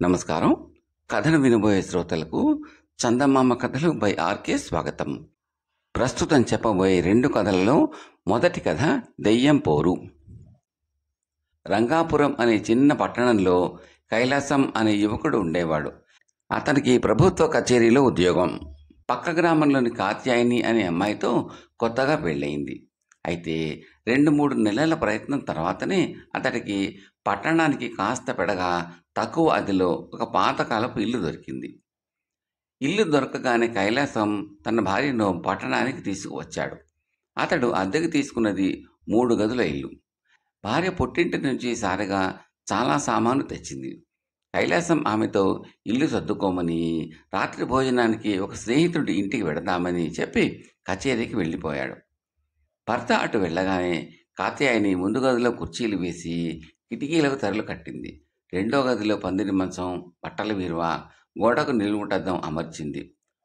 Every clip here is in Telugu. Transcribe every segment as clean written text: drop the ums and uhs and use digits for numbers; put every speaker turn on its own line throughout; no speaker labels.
నమస్కారం. కథను వినబోయే శ్రోతలకు చందమామ కథలు బై ఆర్కే స్వాగతం. ప్రస్తుతం చెప్పబోయే 2 కథలలో మొదటి కథ దెయ్యం పోరు. రంగాపురం అనే చిన్న పట్టణంలో కైలాసం అనే యువకుడు ఉండేవాడు. అతనికి ప్రభుత్వ కచేరీలో ఉద్యోగం. పక్క గ్రామంలోని కాత్యాయని అనే అమ్మాయితో కొత్తగా పెళ్ళయింది. అయితే 2-3 నెలల ప్రయత్నం తర్వాతనే అతడికి పట్టణానికి కాస్త పెడగా తక్కువ అదిలో ఒక పాతకాలపు ఇల్లు దొరికింది. ఇల్లు దొరకగానే కైలాసం తన భార్యను పట్టణానికి తీసుకువచ్చాడు. అతడు అద్దెకు తీసుకున్నది 3 గదుల ఇల్లు. భార్య పుట్టింటి నుంచి సారిగా చాలా సామాను తెచ్చింది. కైలాసం ఆమెతో ఇల్లు సర్దుకోమని, రాత్రి భోజనానికి ఒక స్నేహితుడి ఇంటికి వెడదామని చెప్పి కచేరీకి వెళ్ళిపోయాడు. భర్త అటు వెళ్ళగానే కాత్యాయని ముందు గదిలో కుర్చీలు వేసి కిటికీలకు తెరలు కట్టింది. 2వ గదిలో పందిరి మంచం, బట్టల బీరువా, గోడకు నిలువుటద్దం అమర్చింది.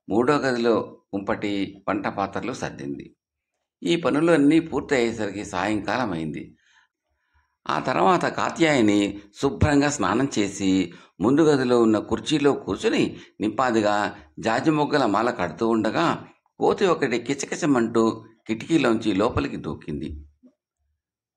3వ గదిలో కుంపటి, వంట పాత్రలు సర్దింది. ఈ పనులన్నీ పూర్తి అయ్యేసరికి సాయంకాలం అయింది. ఆ తర్వాత కాత్యాయని శుభ్రంగా స్నానం చేసి ముందు గదిలో ఉన్న కుర్చీలో కూర్చుని నింపాదిగా జాజి మొగ్గల మాల కడుతూ ఉండగా కోతి ఒకటి కిచకిచమంటూ కిటికీలోంచి లోపలికి దూకింది.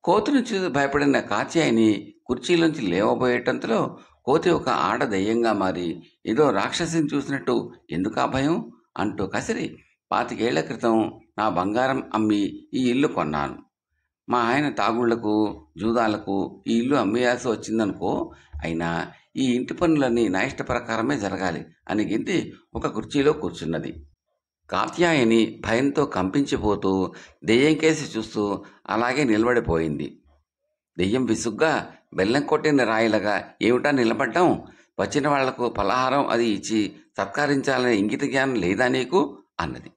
కోతిని చూసి భయపడిన కాత్యాయని కుర్చీలోంచి లేవబోయేటంతలో కోతి ఒక ఆడ దెయ్యంగా మారి ఏదో రాక్షసిని చూసినట్టు ఎందుకా భయం అంటూ కసిరి 25 ఏళ్ల క్రితం నా బంగారం అమ్మి ఈ ఇల్లు కొన్నాను. మా ఆయన తాగుళ్లకు, జూదాలకు ఈ ఇల్లు అమ్మేయాల్సి వచ్చిందనుకో. అయినా ఈ ఇంటి పనులన్నీ నా ఇష్ట ప్రకారమే జరగాలి అని గింతి ఒక కుర్చీలో కూర్చున్నది. కాత్యాయని భయంతో కంపించిపోతూ దెయ్యం కేసి చూస్తూ అలాగే నిలబడిపోయింది. దెయ్యం విసుగ్గా బెల్లం కొట్టిన రాయిలాగా ఏమిటా నిలబడ్డాం? వచ్చిన వాళ్లకు పలహారం అది ఇచ్చి సత్కరించాలనే ఇంగిత జ్ఞానం లేదా నీకు అన్నది.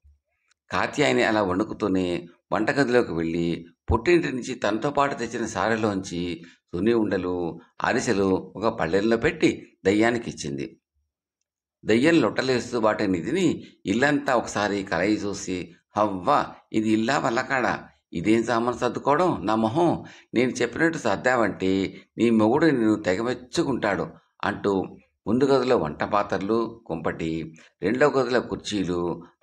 కాత్యాయని అలా వణుకుతూనే వంటగదిలోకి వెళ్ళి పుట్టింటి నుంచి తనతో పాటు తెచ్చిన సారెలోంచి సున్ని ఉండలు, అరిసెలు ఒక పళ్ళెంలో పెట్టి దెయ్యానికి ఇచ్చింది. దెయ్యం లొట్టలేస్తూ వాటిని తిని ఇల్లంతా ఒకసారి కలయి చూసి, హవ్వా, ఇది ఇల్లా వల్లకాడా? ఇదేం సామాను సర్దుకోవడం నా మొహం, నేను చెప్పినట్టు సర్దావంటే నీ మొగుడు నిన్ను తెగమెచ్చుకుంటాడు అంటూ ముందు గదిలో వంట పాత్రలు, కుంపటి, 2వ గదిలో కుర్చీలు,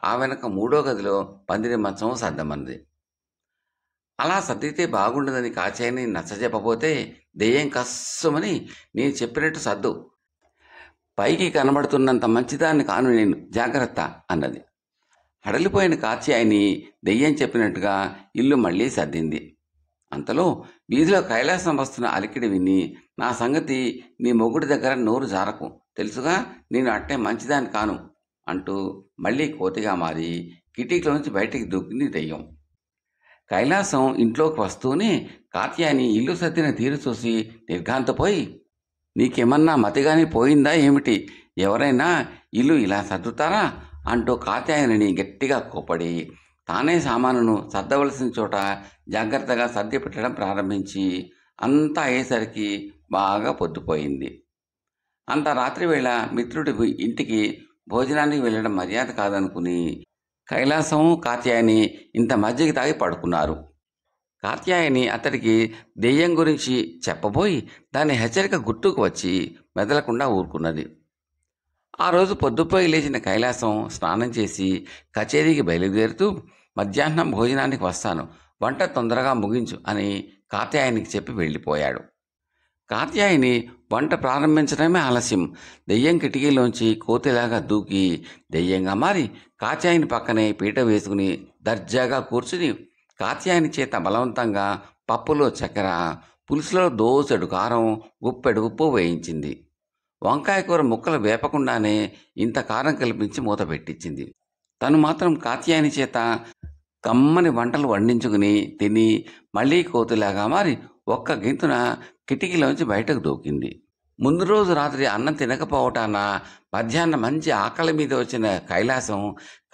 ఆ వెనక 3వ గదిలో పందిరి మంచం సర్దమన్నది. అలా సర్దితే బాగుండదని కాచాయని నచ్చజెప్పబోతే దెయ్యం కస్సుమని నేను చెప్పినట్టు సర్దు, పైకి కనబడుతున్నంత మంచిదాన్ని కాను నేను, జాగ్రత్త అన్నది. హడలిపోయిన కాత్యాయని దెయ్యం చెప్పినట్టుగా ఇల్లు మళ్ళీ సర్దింది. అంతలో వీధిలో కైలాసం వస్తున్న అలికిడి విని, నా సంగతి నీ మొగుడి దగ్గర నోరు జారకు, తెలుసుగా నేను అట్టే మంచిదాన్ని కాను అంటూ మళ్ళీ కోతిగా మారి కిటికీలోంచి బయటికి దూకింది దెయ్యం. కైలాసం ఇంట్లోకి వస్తూనే కాత్యాయని ఇల్లు సర్దిన తీరు చూసి నిర్ఘాంతపోయి, నీకేమన్నా మతిగాని పోయిందా ఏమిటి? ఎవరైనా ఇల్లు ఇలా సర్దుతారా అంటూ కాత్యాయనిని గట్టిగా కోపడి తానే సామానును సర్దవలసిన చోట జాగ్రత్తగా సర్ది పెట్టడం ప్రారంభించి అంతా అయ్యేసరికి బాగా పొద్దుపోయింది. అంత రాత్రివేళ మిత్రుడి ఇంటికి భోజనానికి వెళ్ళడం మర్యాద కాదనుకుని కైలాసం, కాత్యాయని ఇంత మజ్జిగ తాగి పడుకున్నారు. కాత్యాయని అతడికి దెయ్యం గురించి చెప్పబోయి దాని హెచ్చరిక గుర్తుకు వచ్చి మెదలకుండా ఊరుకున్నది. ఆ రోజు పొద్దుపోయి లేచిన కైలాసం స్నానం చేసి కచేరీకి బయలుదేరుతూ, మధ్యాహ్నం భోజనానికి వస్తాను, వంట తొందరగా ముగించు అని కాత్యాయనికి చెప్పి వెళ్ళిపోయాడు. కాత్యాయని వంట ప్రారంభించడమే ఆలస్యం. దెయ్యం కిటికీలోంచి కోతిలాగా దూకి దెయ్యంగా మారి కాత్యాయని పక్కనే పీట వేసుకుని దర్జాగా కూర్చుని కాత్యాయని చేత బలవంతంగా పప్పులో చక్కెర, పులుసులో దోసెడు కారం, గుప్పెడు ఉప్పు వేయించింది. వంకాయ కూర ముక్కలు వేపకుండానే ఇంత కారం కల్పించి మూత పెట్టించింది. తను మాత్రం కాత్యాయని చేత కమ్మని వంటలు వండించుకుని తిని మళ్ళీ కోతిలాగా మారి ఒక్క గింతున కిటికీలోంచి బయటకు దూకింది. ముందు రోజు రాత్రి అన్నం తినకపోవటాన మధ్యాహ్నం మంచి ఆకలి మీద వచ్చిన కైలాసం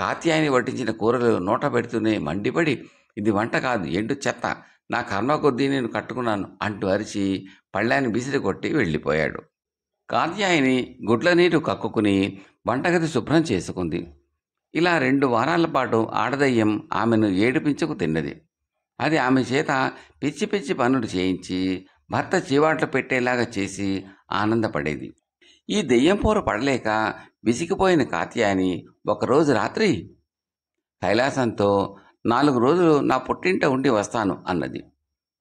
కాత్యాయని వడ్డించిన కూరలు నోట పెడుతూనే మండిపడి, ఇది వంట కాదు, ఎండు చెత్త, నా కర్మ కొద్దీ నేను కట్టుకున్నాను అంటూ అరిచి పళ్ళాన్ని విసిరి కొట్టి వెళ్ళిపోయాడు. కాత్యాయని గుడ్ల నీరు కక్కుకుని వంటగది శుభ్రం చేసుకుంది. ఇలా 2 వారాల పాటు ఆడదయ్యం ఆమెను ఏడిపించుకు తిన్నది. అది ఆమె చేత పిచ్చి పిచ్చి పనులు చేయించి భర్త చీవాట్లు పెట్టేలాగా చేసి ఆనందపడేది. ఈ దెయ్యం పోరు పడలేక విసిగిపోయిన కాత్యాయని ఒకరోజు రాత్రి కైలాసంతో 4 రోజులు నా పుట్టింట ఉండి వస్తాను అన్నది.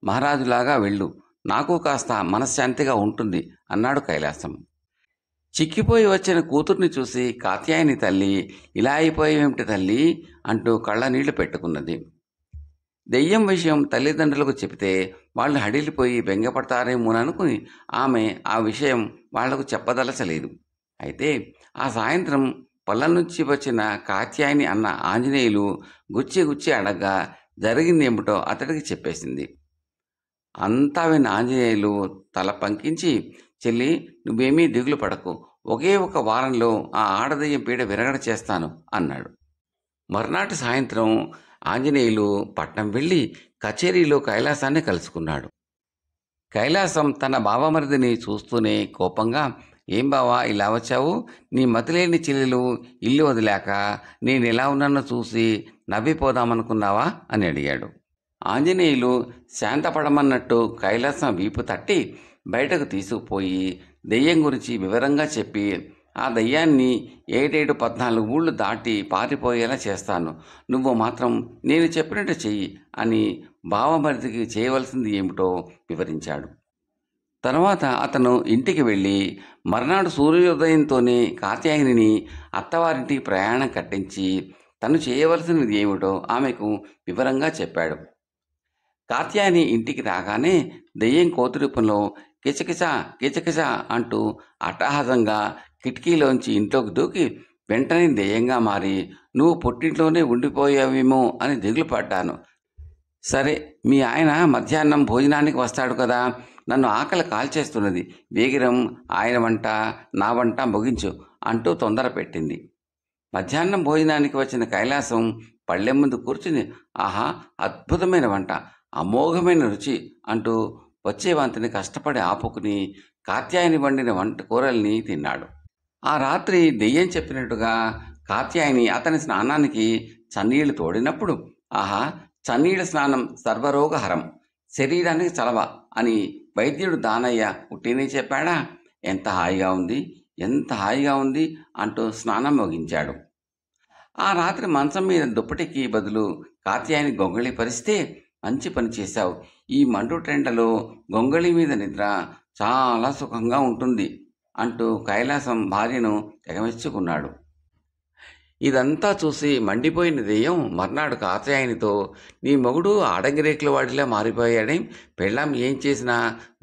మహారాజులాగా వెళ్ళు, నాకు కాస్త మనశ్శాంతిగా ఉంటుంది అన్నాడు కైలాసం. చిక్కిపోయి వచ్చిన కూతుర్ని చూసి కాత్యాయని తల్లి ఇలా అయిపోయేమిటి తల్లి అంటూ కళ్ళ నీళ్లు పెట్టుకున్నది. దెయ్యం విషయం తల్లిదండ్రులకు చెబితే వాళ్ళు హడిలిపోయి బెంగపడతారేమోననుకుని ఆమె ఆ విషయం వాళ్లకు చెప్పదలచలేదు. అయితే ఆ సాయంత్రం పొలం నుంచి వచ్చిన కాత్యాయని అన్న ఆంజనేయులు గుచ్చి గుచ్చి అడగ్గా జరిగిందేమిటో అతడికి చెప్పేసింది. అంతా విన్న ఆంజనేయులు తల పంకించి, చెల్లి నువ్వేమీ దిగులు పడకు, ఒకే ఒక వారంలో ఆ ఆడదయ్యం పీడ విరగడ చేస్తాను అన్నాడు. మర్నాటి సాయంత్రం ఆంజనేయులు పట్నం వెళ్ళి కచేరీలో కైలాసాన్ని కలుసుకున్నాడు. కైలాసం తన బావమరిదిని చూస్తూనే కోపంగా, ఏం బావా ఇలా వచ్చావు? నీ మతిలేని చెల్లెలు ఇల్లు వదిలాక నేను ఎలా ఉన్నానో చూసి నవ్విపోదామనుకున్నావా అని అడిగాడు. ఆంజనేయులు శాంతపడమన్నట్టు కైలాసం వీపు తట్టి బయటకు తీసుకుపోయి దెయ్యం గురించి వివరంగా చెప్పి, ఆ దయ్యాన్ని 7 14 ఊళ్ళు దాటి పారిపోయేలా చేస్తాను, నువ్వు మాత్రం నేను చెప్పినట్టు చెయ్యి అని బావమరిదికి చేయవలసింది ఏమిటో వివరించాడు. తర్వాత అతను ఇంటికి వెళ్ళి మర్నాడు సూర్యోదయంతోనే కాత్యాయనిని అత్తవారింటికి ప్రయాణం కట్టించి తను చేయవలసినది ఏమిటో ఆమెకు వివరంగా చెప్పాడు. కాత్యాయని ఇంటికి రాగానే దెయ్యం కోతి రూపంలో కిచకిచ కిచకిచ అంటూ అట్టహాసంగా కిటికీలోంచి ఇంట్లోకి దూకి వెంటనే దెయ్యంగా మారి, నువ్వు పుట్టింట్లోనే ఉండిపోయావేమో అని దిగులు పడ్డాను. సరే, మీ ఆయన మధ్యాహ్నం భోజనానికి వస్తాడు కదా, నన్ను ఆకలి కాల్చేస్తున్నది, వేగిరం ఆయన వంట నా వంట ముగించు అంటూ తొందర పెట్టింది. మధ్యాహ్నం భోజనానికి వచ్చిన కైలాసం పళ్ళెం ముందు కూర్చుని, ఆహా అద్భుతమైన వంట, అమోఘమైన రుచి అంటూ వచ్చే వంతని కష్టపడి ఆపుకుని కాత్యాయని వండిన వంట కూరల్ని తిన్నాడు. ఆ రాత్రి దెయ్యం చెప్పినట్టుగా కాత్యాయని అతని స్నానానికి చన్నీళ్లు తోడినప్పుడు, ఆహా చన్నీళ్ళ స్నానం సర్వరోగహరం, శరీరానికి చలవ అని వైద్యుడు దానయ్య పుట్టినే చెప్పాడా? ఎంత హాయిగా ఉంది, ఎంత హాయిగా ఉంది అంటూ స్నానం ముగించాడు. ఆ రాత్రి మంచం మీద దుప్పటికి బదులు కాత్యాయని గొంగళి పరిస్తే, మంచి పని చేశావు, ఈ మండుటెండలో గొంగళి మీద నిద్ర చాలా సుఖంగా ఉంటుంది అంటూ కైలాసం భార్యను తెగమెచ్చుకున్నాడు. ఇదంతా చూసి మండిపోయిన దెయ్యం మర్నాడు కాత్యాయనితో, నీ మొగుడు ఆడంగిరేకుల వాడిలా మారిపోయాడే, పెళ్ళాం ఏం చేసినా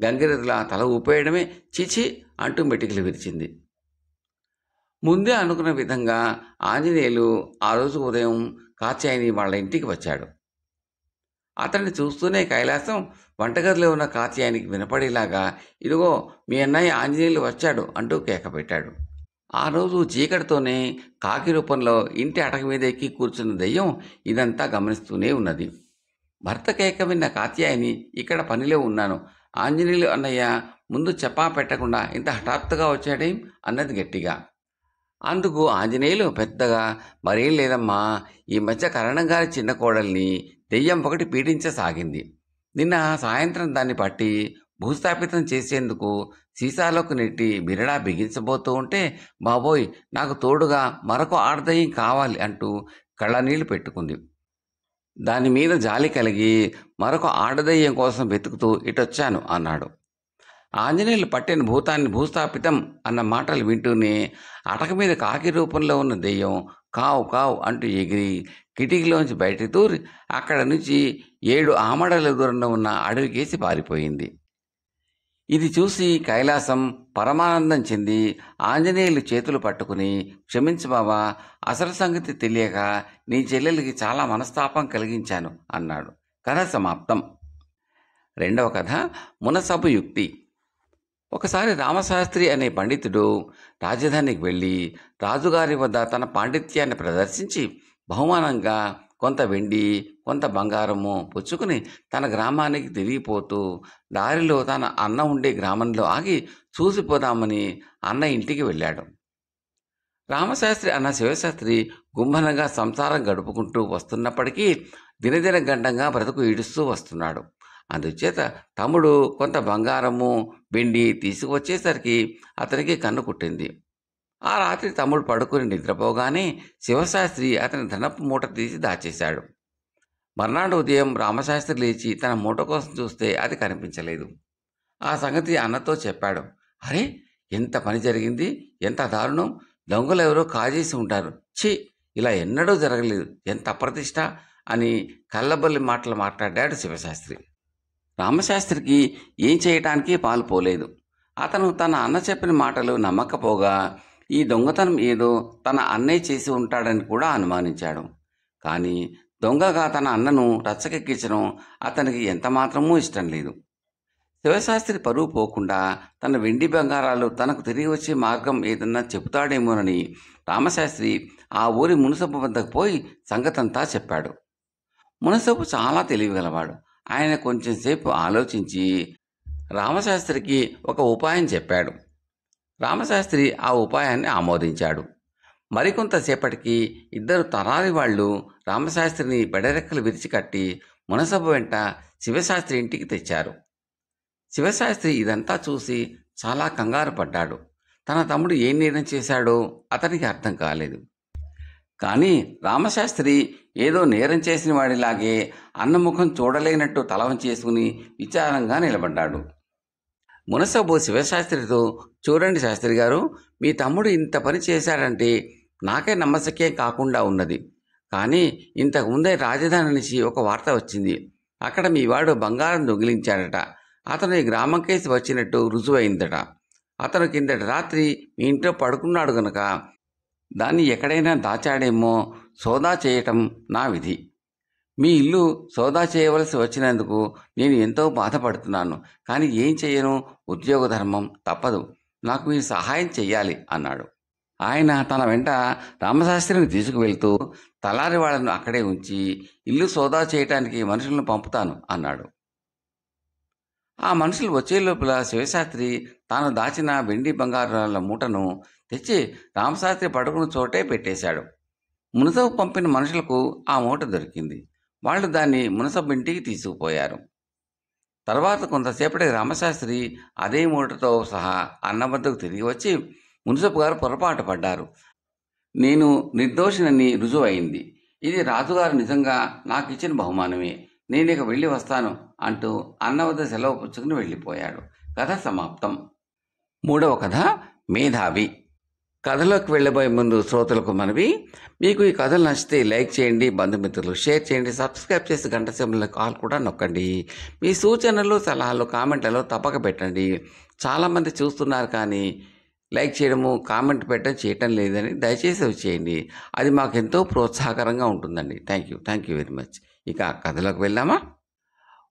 గంగిరెద్దులా తల ఊపేయడమే, చిచి అంటూ మెటికలు విరిచింది. ముందే అనుకున్న విధంగా ఆంజనేయులు ఆ రోజు ఉదయం కాత్యాయని వాళ్ళ ఇంటికి వచ్చాడు. అతన్ని చూస్తూనే కైలాసం వంటగదిలో ఉన్న కాత్యాయనికి వినపడేలాగా, ఇదిగో మీ అన్నయ్య ఆంజనేయులు వచ్చాడు అంటూ కేక పెట్టాడు. ఆ రోజు చీకటితోనే కాకి రూపంలో ఇంటి అటక మీద ఎక్కి కూర్చున్న దెయ్యం ఇదంతా గమనిస్తూనే ఉన్నది. భర్త కేక విన్న కాత్యాయని, ఇక్కడ పనిలో ఉన్నాను, ఆంజనేయులు అన్నయ్య ముందు చెప్పా పెట్టకుండా ఇంత హఠాత్తుగా వచ్చాడేం అన్నది గట్టిగా. అందుకు ఆంజనేయులు పెద్దగా, మరేం లేదమ్మా, ఈ మధ్య కరణం గారి చిన్న కోడల్ని దెయ్యం ఒకటి పీడించసాగింది. నిన్న సాయంత్రం దాన్ని పట్టి భూస్థాపితం చేసేందుకు సీసాలోకి నెట్టి బిరడా బిగించబోతూ ఉంటే, బాబోయ్ నాకు తోడుగా మరొక ఆడదయ్యం కావాలి అంటూ కళ్ళనీళ్లు పెట్టుకుంది. దాని మీద జాలి కలిగి మరొక ఆడదయ్యం కోసం వెతుకుతూ ఇటొచ్చాను అన్నాడు. ఆంజనేయులు పట్టిన భూతాన్ని భూస్థాపితం అన్న మాటలు వింటూనే అటక మీద కాకి రూపంలో ఉన్న దెయ్యం కావు కావు అంటూ ఎగిరి కిటికీలోంచి బయట దూరి అక్కడ నుంచి 7 ఆమడల దూరంలో ఉన్న అడవికేసి పారిపోయింది. ఇది చూసి కైలాసం పరమానందం చెంది ఆంజనేయులు చేతులు పట్టుకుని, క్షమించు బావా, అసలు సంగతి తెలియక నీ చెల్లెలికి చాలా మనస్తాపం కలిగించాను అన్నాడు. కథ సమాప్తం. రెండవ కథ మునసబు యుక్తి. ఒకసారి రామశాస్త్రి అనే పండితుడు రాజధానికి వెళ్ళి రాజుగారి వద్ద తన పాండిత్యాన్ని ప్రదర్శించి బహుమానంగా కొంత వెండి కొంత బంగారము పుచ్చుకుని తన గ్రామానికి తిరిగిపోతూ దారిలో తన అన్న ఉండే గ్రామంలో ఆగి చూసిపోదామని అన్న ఇంటికి వెళ్ళాడు. రామశాస్త్రి అన్న శివశాస్త్రి గుంభనంగా సంసారం గడుపుకుంటూ వస్తున్నప్పటికీ దినదిన గండంగా బ్రతుకు ఈడుస్తూ వస్తున్నాడు. అందుచేత తమ్ముడు కొంత బంగారము వెండి తీసుకువచ్చేసరికి అతనికి కన్ను కుట్టింది. ఆ రాత్రి తమ్ముడు పడుకుని నిద్రపోగానే శివశాస్త్రి అతని ధనపు మూట తీసి దాచేశాడు. మర్నాడు ఉదయం రామశాస్త్రి లేచి తన మూట కోసం చూస్తే అది కనిపించలేదు. ఆ సంగతి అన్నతో చెప్పాడు. అరే, ఎంత పని జరిగింది! ఎంత దారుణం! దొంగలెవరో కాజేసి ఉంటారు. ఛీ, ఇలా ఎన్నడూ జరగలేదు. ఎంత అప్రతిష్ట అని కళ్ళబొల్లి మాటలు మాట్లాడాడు శివశాస్త్రి. రామశాస్త్రికి ఏం చేయటానికి పాలు పోలేదు. అతను తన అన్న చెప్పిన మాటలు నమ్మకపోగా ఈ దొంగతనం ఏదో తన అన్నయ్య చేసి ఉంటాడని కూడా అనుమానించాడు. కానీ దొంగగా తన అన్నను రచ్చకెక్కించడం అతనికి ఎంతమాత్రమూ ఇష్టం లేదు. శివశాస్త్రి పరువు పోకుండా తన వెండి బంగారాలు తనకు తిరిగి వచ్చే మార్గం ఏదన్నా చెబుతాడేమోనని రామశాస్త్రి ఆ ఊరి మునసబు వద్దకు పోయి సంగతంతా చెప్పాడు. మునసబు చాలా తెలివిగలవాడు. ఆయన కొంచెంసేపు ఆలోచించి రామశాస్త్రికి ఒక ఉపాయం చెప్పాడు. రామశాస్త్రి ఆ ఉపాయాన్ని ఆమోదించాడు. మరికొంతసేపటికి ఇద్దరు తరారి వాళ్ళు రామశాస్త్రిని బెడరెక్కలు విరిచికట్టి మునసబు వెంట శివశాస్త్రి ఇంటికి తెచ్చారు. శివశాస్త్రి ఇదంతా చూసి చాలా కంగారు పడ్డాడు. తన తమ్ముడు ఏం నేరం చేశాడో అతనికి అర్థం కాలేదు. కానీ రామశాస్త్రి ఏదో నేరం చేసిన వాడిలాగే అన్నముఖం చూడలేనట్టు తల చేసుకుని విచారంగా నిలబడ్డాడు. మునసబు శివశాస్త్రితో, చూడండి శాస్త్రి గారు, మీ తమ్ముడు ఇంత పని చేశాడంటే నాకే నమ్మశక్యం కాకుండా ఉన్నది. కానీ ఇంతకుముందే రాజధాని నుంచి ఒక వార్త వచ్చింది. అక్కడ మీ వాడు బంగారం దొంగిలించాడట. అతను ఈ గ్రామం కేసి వచ్చినట్టు రుజువైందట. అతను కిందటి రాత్రి మీ ఇంట్లో పడుకున్నాడు గనుక దాన్ని ఎక్కడైనా దాచాడేమో సోదా చేయటం నా విధి. మీ ఇల్లు సోదా చేయవలసి వచ్చినందుకు నేను ఎంతో బాధపడుతున్నాను. కానీ ఏం చేయను, ఉద్యోగ ధర్మం తప్పదు. నాకు మీరు సహాయం చెయ్యాలి అన్నాడు. ఆయన తన వెంట రామశాస్త్రిని తీసుకువెళ్తూ తలారి వాళ్ళను అక్కడే ఉంచి ఇల్లు సోదా చేయటానికి మనుషులను పంపుతాను అన్నాడు. ఆ మనుషులు వచ్చే లోపల శివశాస్త్రి తాను దాచిన వెండి బంగారాల మూటను తెచ్చి రామశాస్త్రి పడుకున్న చోటే పెట్టేశాడు. మునసబు పంపిన మనుషులకు ఆ మూట దొరికింది. వాళ్ళు దాన్ని మునసబు ఇంటికి తీసుకుపోయారు. తర్వాత కొంతసేపటికి రామశాస్త్రి అదే మూటతో సహా అన్న వద్దకు తిరిగి వచ్చి, మునసబు గారు పొరపాటు పడ్డారు. నేను నిర్దోషినని రుజువు అయింది. ఇది రాజుగారు నిజంగా నాకు ఇచ్చిన బహుమానమే. నేనిక వెళ్ళి వస్తాను అంటూ అన్న వద్ద సెలవు పుచ్చుకుని వెళ్ళిపోయాడు. కథ సమాప్తం. 3వ కథ మేధావి. కథలోకి వెళ్ళబోయే ముందు శ్రోతలకు మనవి, మీకు ఈ కథలు నచ్చితే లైక్ చేయండి, బంధుమిత్రులు షేర్ చేయండి, సబ్స్క్రైబ్ చేసి గంట సింబల్ కాల్ కూడా నొక్కండి. మీ సూచనలు సలహాలు కామెంట్లలో తప్పక పెట్టండి. చాలామంది చూస్తున్నారు కానీ లైక్ చేయడము కామెంట్ పెట్టడం చేయటం లేదని దయచేసి అవి చేయండి. అది మాకు ఎంతో ప్రోత్సాహకరంగా ఉంటుందండి. Thank you very much. ఇక కథలోకి వెళ్దామా?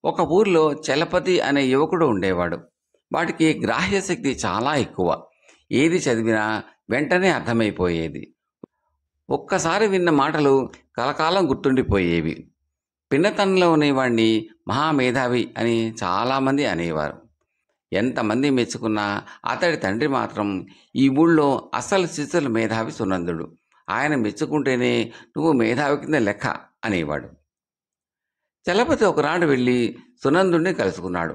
ఒక ఊర్లో చలపతి అనే యువకుడు ఉండేవాడు. వాడికి గ్రాహ్యశక్తి చాలా ఎక్కువ. ఏది చదివినా వెంటనే అర్థమైపోయేది. ఒక్కసారి విన్న మాటలు కలకాలం గుర్తుండిపోయేవి. పిన్నతనంలో ఉండేవాడిని మహామేధావి అని చాలామంది అనేవారు. ఎంతమంది మెచ్చుకున్నా అతడి తండ్రి మాత్రం ఈ ఊళ్ళో అసలు శిశుల మేధావి సునందుడు. ఆయన మెచ్చుకుంటేనే నువ్వు మేధావి కింద లెక్క అనేవాడు. చలపతి ఒకనాడు వెళ్ళి సునందుడిని కలుసుకున్నాడు.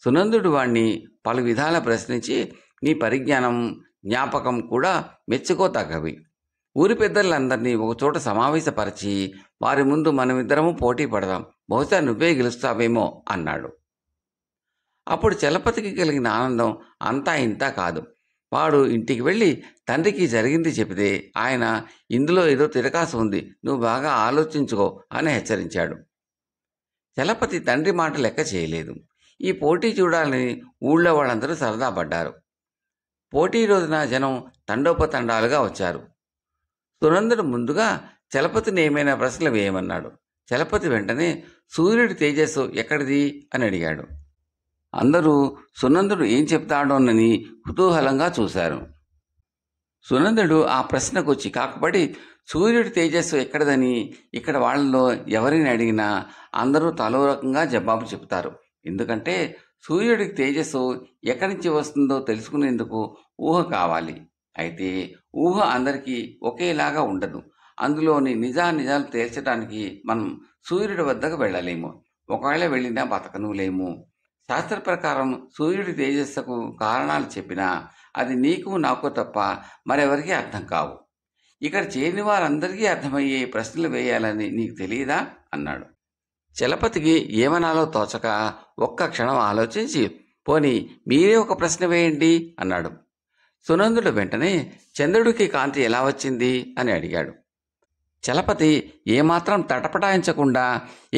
సునందుడు వాణ్ణి పలు విధాల ప్రశ్నించి, నీ పరిజ్ఞానం, జ్ఞాపకం కూడా మెచ్చుకోతగ్గవి. ఊరి పెద్దలందరినీ ఒకచోట సమావేశపరిచి వారి ముందు మనమిద్దరము పోటీ పడదాం, బహుశా నువ్వే గెలుస్తావేమో అన్నాడు. అప్పుడు చలపతికి కలిగిన ఆనందం అంతా ఇంతా కాదు. వాడు ఇంటికి వెళ్ళి తండ్రికి జరిగింది చెబితే ఆయన, ఇందులో ఏదో తిరకాసు ఉంది, నువ్వు బాగా ఆలోచించుకో అని హెచ్చరించాడు. చలపతి తండ్రి మాట లెక్క చేయలేదు. ఈ పోటీ చూడాలని ఊళ్ళో వాళ్ళందరూ సరదా పడ్డారు. పోటీ రోజున జనం తండోపతండాలుగా వచ్చారు. సునందుడు ముందుగా చలపతిని ఏమైనా ప్రశ్నలు వేయమన్నాడు. చలపతి వెంటనే సూర్యుడి తేజస్సు ఎక్కడిది అని అడిగాడు. అందరూ సునందుడు ఏం చెప్తాడోనని కుతూహలంగా చూశారు. సునందుడు ఆ ప్రశ్నకు చికాకుపడి, సూర్యుడి తేజస్సు ఎక్కడదని ఇక్కడ వాళ్ళలో ఎవరిని అడిగినా అందరూ తలో రకంగా జవాబు చెబుతారు. ఎందుకంటే సూర్యుడికి తేజస్సు ఎక్కడి నుంచి వస్తుందో తెలుసుకునేందుకు ఊహ కావాలి. అయితే ఊహ అందరికీ ఒకేలాగా ఉండదు. అందులోని నిజాలు తేల్చడానికి మనం సూర్యుడి వద్దకు వెళ్ళలేము. ఒకవేళ వెళ్ళినా బతకను లేము. శాస్త్ర ప్రకారం సూర్యుడి తేజస్సుకు కారణాలు చెప్పినా అది నీకు నాకు తప్ప మరెవరికీ అర్థం కావు. ఇక్కడ చేరిన వారందరికీ అర్థమయ్యే ప్రశ్నలు వేయాలని నీకు తెలియదా అన్నాడు. చలపతికి ఏమనాలో తోచక ఒక్క క్షణం ఆలోచించి, పోనీ మీరే ఒక ప్రశ్న వేయండి అన్నాడు. సునందుడు వెంటనే చంద్రుడికి కాంతి ఎలా వచ్చింది అని అడిగాడు. చలపతి ఏమాత్రం తటపటాయించకుండా,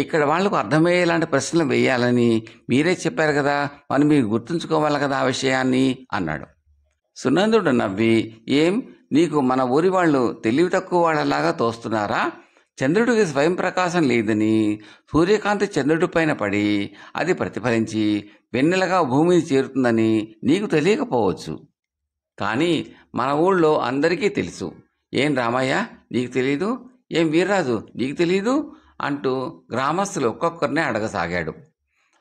ఇక్కడ వాళ్లకు అర్థమయ్యేలాంటి ప్రశ్నలు వేయాలని మీరే చెప్పారు కదా, మరి మీరు గుర్తుంచుకోవాలి కదా ఆ విషయాన్ని అన్నాడు. సునందుడు నవ్వి, ఏం నీకు మన ఊరి వాళ్ళు తెలివి తక్కువ వాళ్ళలాగా తోస్తున్నారా? చంద్రుడికి స్వయం ప్రకాశం లేదని సూర్యకాంతి చంద్రుడి పైన పడి అది ప్రతిఫలించి వెన్నెలగా భూమిని చేరుతుందని నీకు తెలియకపోవచ్చు, కానీ మన ఊళ్ళో అందరికీ తెలుసు. ఏం రామయ్య నీకు తెలీదు? ఏం వీర్రాజు నీకు తెలీదు? అంటూ గ్రామస్తులు ఒక్కొక్కరినే అడగసాగాడు.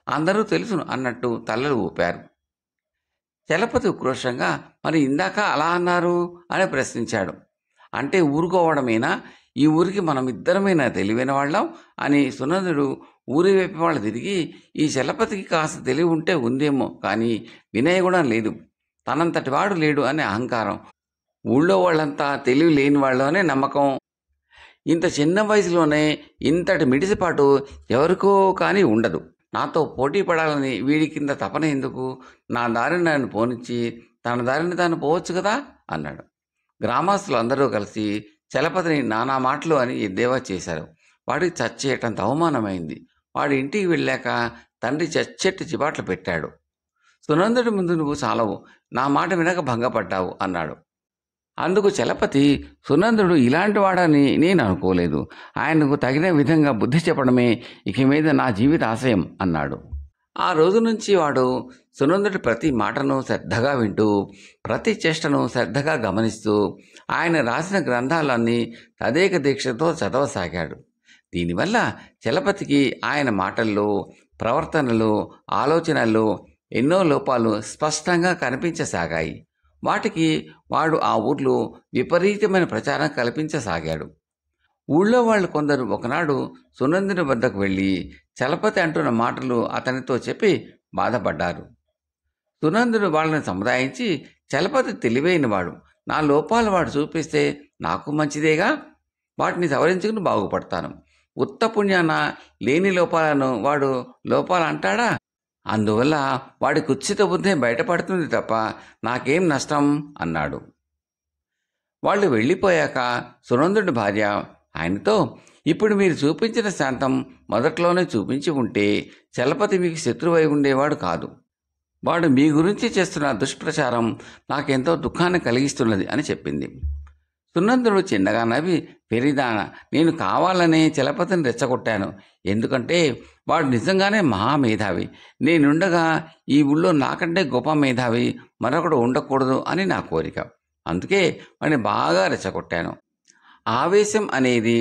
అందరూ తెలుసును అన్నట్టు తలలు ఊపారు. చలపతి ఉక్రోషంగా, మరి ఇందాక అలా అన్నారు అని ప్రశ్నించాడు. అంటే ఊరుకోవడమేనా? ఈ ఊరికి మనమిద్దరమైనా తెలివైన వాళ్ళం అని సునందుడు ఊరి వైపు వాళ్ళు తిరిగి, ఈ చలపతికి కాస్త తెలివి ఉంటే ఉందేమో, కానీ వినయగుణం లేదు, తనంతటి వాడు లేడు అనే అహంకారం, ఊళ్ళో వాళ్ళంతా తెలివి లేని వాళ్ళు అనే నమ్మకం, ఇంత చిన్న వయసులోనే ఇంతటి మిడిసిపాటు ఎవరికో కానీ ఉండదు. నాతో పోటీ పడాలని వీడి కింద తపన ఎందుకు? నా దారిని నన్ను పోనిచ్చి తన దారిని తాను పోవచ్చు కదా అన్నాడు. గ్రామస్తులు అందరూ కలిసి చలపతిని నానా మాటలు అని ఎద్దేవా చేశారు. వాడికి చచ్చేటంత అవమానమైంది. వాడి ఇంటికి వెళ్ళాక తండ్రి చచ్చెట్టు చిబాట్లు పెట్టాడు. సునందుడి ముందు నువ్వు చాలవు, నా మాట వినక భంగపడ్డావు అన్నాడు. అందుకు చలపతి, సునందుడు ఇలాంటి వాడని నేను అనుకోలేదు. ఆయనకు తగిన విధంగా బుద్ధి చెప్పడమే ఇక మీద నా జీవిత ఆశయం అన్నాడు. ఆ రోజు నుంచి వాడు సునందుడి ప్రతి మాటను శ్రద్ధగా వింటూ, ప్రతి చేష్టను శ్రద్ధగా గమనిస్తూ, ఆయన రాసిన గ్రంథాలన్నీ తదేక దీక్షతో చదవసాగాడు. దీనివల్ల చలపతికి ఆయన మాటల్లో, ప్రవర్తనలో, ఆలోచనల్లో ఎన్నో లోపాలు స్పష్టంగా కనిపించసాగాయి. వాటికి వాడు ఆ ఊర్లో విపరీతమైన ప్రచారం కల్పించసాగాడు. ఊళ్ళో వాళ్ళు కొందరు ఒకనాడు సునందుని వద్దకు వెళ్ళి చలపతి అంటున్న మాటలు అతనితో చెప్పి బాధపడ్డారు. సునందుడు వాళ్ళని సముదాయించి, చలపతి తెలివైనవాడు, నా లోపాలు వాడు చూపిస్తే నాకు మంచిదేగా, వాటిని సవరించుకుని బాగుపడతాను. ఉత్త పుణ్యాన లేని లోపాలను వాడు లోపాలంటాడా? అందువల్ల వాడి కుత్సిత బుద్ధి బయటపడుతుంది తప్ప నాకేం నష్టం అన్నాడు. వాళ్ళు వెళ్ళిపోయాక సునందుడి భార్య ఆయనతో, ఇప్పుడు మీరు చూపించిన శాంతం మొదట్లోనే చూపించి ఉంటే చలపతి మీకు శత్రువై ఉండేవాడు కాదు. వాడు మీ గురించి చేస్తున్న దుష్ప్రచారం నాకెంతో దుఃఖాన్ని కలిగిస్తున్నది అని చెప్పింది. సునందుడు చిన్నగా నవ్వి, పెరిదాన, నేను కావాలనే చలపతిని రెచ్చగొట్టాను. ఎందుకంటే వాడు నిజంగానే మహామేధావి. నేనుండగా ఈ ఊళ్ళో నాకంటే గొప్ప మేధావి మరొకడు ఉండకూడదు అని నా కోరిక. అందుకే వాడిని బాగా రెచ్చగొట్టాను. ఆవేశం అనేది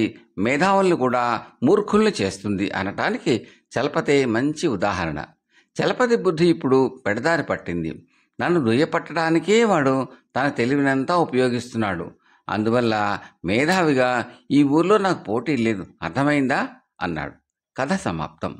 మేధావుల్ని కూడా మూర్ఖుల్ని చేస్తుంది అనటానికి చలపతే మంచి ఉదాహరణ. చలపతి బుద్ధి ఇప్పుడు పెడదారి పట్టింది. నన్ను దుయ్యపట్టడానికే వాడు తన తెలివినంతా ఉపయోగిస్తున్నాడు. అందువల్ల మేధావిగా ఈ ఊర్లో నాకు పోటీ లేదు, అర్థమైందా అన్నాడు. కథ సమాప్తం.